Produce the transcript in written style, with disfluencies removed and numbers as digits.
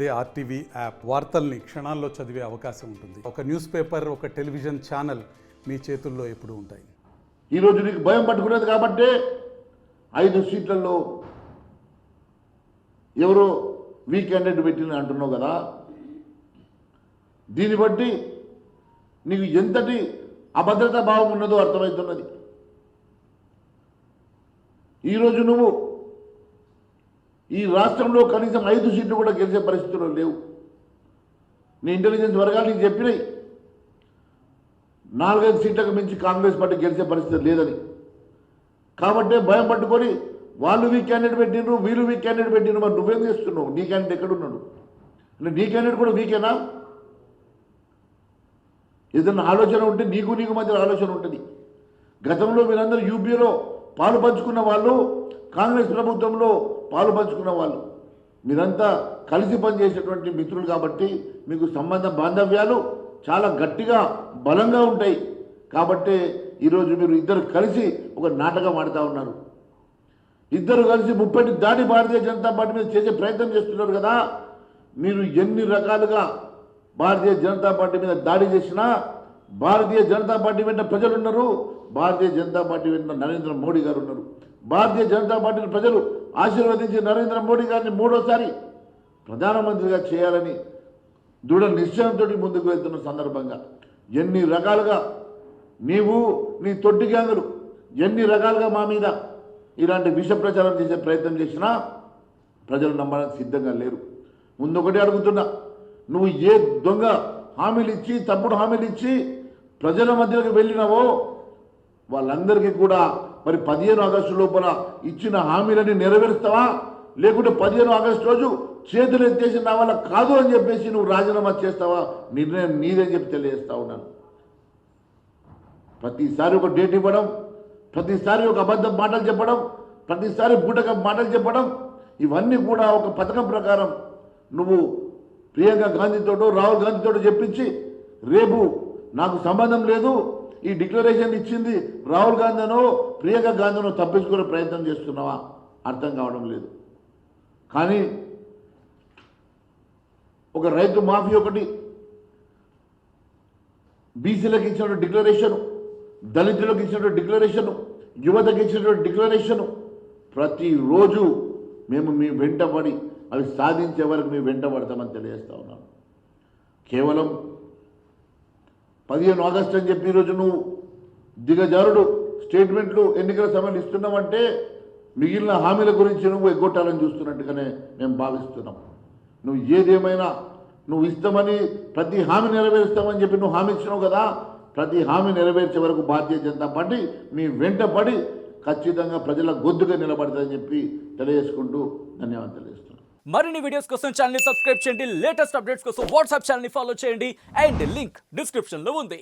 అదే RTV app వార్తల్ని క్షణాల్లో చదివే అవకాశం ఉంటుంది. ఒక న్యూస్ పేపర్, ఒక టెలివిజన్ ఛానల్ మీ చేతుల్లో ఎప్పుడూ ఉంటాయి. ఈరోజు నీకు భయం పట్టుకునేది కాబట్టి 5 సీట్లలో ఎవరో వీక్ క్యాండిడేట్ పెట్టిన అంటున్నావు కదా. దీన్ని బట్టి నీకు ఎంతటి అభద్రతా భావం ఉన్నదో అర్థమవుతున్నది. ఈరోజు నువ్వు ఈ రాష్ట్రంలో కనీసం 5 సీట్లు కూడా గెలిచే పరిస్థితులు లేవు. నీ ఇంటెలిజెన్స్ వర్గాలు నీకు చెప్పినాయి 4-5 సీట్లకు మించి కాంగ్రెస్ పార్టీ గెలిచే పరిస్థితి లేదని. కాబట్టే భయం పట్టుకొని వాళ్ళు వీక్ క్యాండిడేట్ పెట్టిండ్రు, వీళ్ళు వీక్ క్యాండిడేట్ పెట్టిండ్రు. మరి నువ్వేం చేస్తున్నావు? నీ క్యాండిడేట్ ఎక్కడున్నాడు? అంటే నీ క్యాండిడేట్ కూడా వీకేనా? ఏదన్నా ఆలోచన ఉంటే నీకు మధ్య ఆలోచన ఉంటుంది. గతంలో మీరందరూ యూపీలో పాలు పంచుకున్న వాళ్ళు, కాంగ్రెస్ ప్రభుత్వంలో పాలు పంచుకున్న వాళ్ళు, మీరంతా కలిసి పనిచేసేటువంటి మిత్రులు కాబట్టి మీకు బాంధవ్యాలు చాలా గట్టిగా బలంగా ఉంటాయి. కాబట్టి ఈరోజు మీరు ఇద్దరు కలిసి ఒక నాటకం ఆడుతూ ఉన్నారు. ఇద్దరు కలిసి 30 దాటి భారతీయ జనతా పార్టీ మీద చేసే ప్రయత్నం చేస్తున్నారు కదా. మీరు ఎన్ని రకాలుగా భారతీయ జనతా పార్టీ మీద దాడి చేసినా భారతీయ జనతా పార్టీ వెంట ప్రజలు ఉన్నారు. భారతీయ జనతా పార్టీ వెంట నరేంద్ర మోడీ గారు ఉన్నారు. భారతీయ జనతా పార్టీని ప్రజలు ఆశీర్వదించి నరేంద్ర మోడీ గారిని 3వసారి ప్రధానమంత్రిగా చేయాలని దృఢ నిశ్చయంతో ముందుకు వెళ్తున్న సందర్భంగా ఎన్ని రకాలుగా నీవు నీ తొట్టి గ్యాంగులు ఎన్ని రకాలుగా మా మీద ఇలాంటి విష ప్రచారం చేసే ప్రయత్నం చేసినా ప్రజలు నమ్మడానికి సిద్ధంగా లేరు. ముందు ఒకటి అడుగుతున్నా, నువ్వు ఏ దొంగ హామీలు ఇచ్చి, తప్పుడు హామీలు ఇచ్చి ప్రజల మధ్యలోకి వెళ్ళినావో వాళ్ళందరికీ కూడా మరి 15 ఆగస్టు లోపల ఇచ్చిన హామీలని నెరవేరుస్తావా, లేకుంటే 15 ఆగస్టు రోజు చేతులు ఎత్తేసి నా వల్ల కాదు అని చెప్పేసి నువ్వు రాజీనామా చేస్తావా? నిర్ణయం నీదే చెప్పి తెలియజేస్తా ఉన్నాను. ప్రతిసారి ఒక డేట్ ఇవ్వడం, ప్రతిసారి ఒక అబద్ధం మాటలు చెప్పడం, ప్రతిసారి బూటక మాటలు చెప్పడం, ఇవన్నీ కూడా ఒక పథకం ప్రకారం నువ్వు ప్రియాంక గాంధీతోటో రాహుల్ గాంధీతోటో చెప్పించి రేపు నాకు సంబంధం లేదు, ఈ డిక్లరేషన్ ఇచ్చింది రాహుల్ గాంధీనో ప్రియాంక గాంధీనో తప్పించుకునే ప్రయత్నం చేస్తున్నావా? అర్థం కావడం లేదు. కానీ ఒక రైతు మాఫీ ఒకటి, బీసీలకు ఇచ్చినటువంటి డిక్లరేషను, దళితులకు ఇచ్చినటువంటి డిక్లరేషను, యువతకు ఇచ్చినటువంటి డిక్లరేషను, ప్రతిరోజు మేము మీ వెంటబడి అవి సాధించే వరకు మేము వెంటబడతామని తెలియజేస్తా ఉన్నాను. కేవలం 15 ఆగస్టు అని చెప్పి ఈరోజు నువ్వు దిగజారుడు స్టేట్మెంట్లు ఎన్నికల సమయంలో ఇస్తున్నామంటే మిగిలిన హామీల గురించి నువ్వు ఎగ్గొట్టాలని చూస్తున్నట్టుగానే మేము భావిస్తున్నాం. నువ్వు ఏదేమైనా నువ్వు ఇస్తామని ప్రతి హామీ నెరవేరుస్తామని చెప్పి నువ్వు హామీ ఇచ్చినావు కదా. ప్రతి హామీ నెరవేర్చే వరకు భారతీయ జనతా పార్టీ మీ వెంట పడి ఖచ్చితంగా ప్రజల గొంతుగా నిలబడతాదని చెప్పి తెలియజేసుకుంటూ ధన్యవాదాలు తెలియజేస్తున్నాను. మరిన్ని వీడియోస్ కోసం ఛానల్ ని సబ్స్క్రైబ్ చేయండి. లేటెస్ట్ అప్డేట్స్ కోసం వాట్సాప్ ఛానల్ ని ఫాలో చేయండి. అండ్ లింక్ డిస్క్రిప్షన్ లో ఉంది.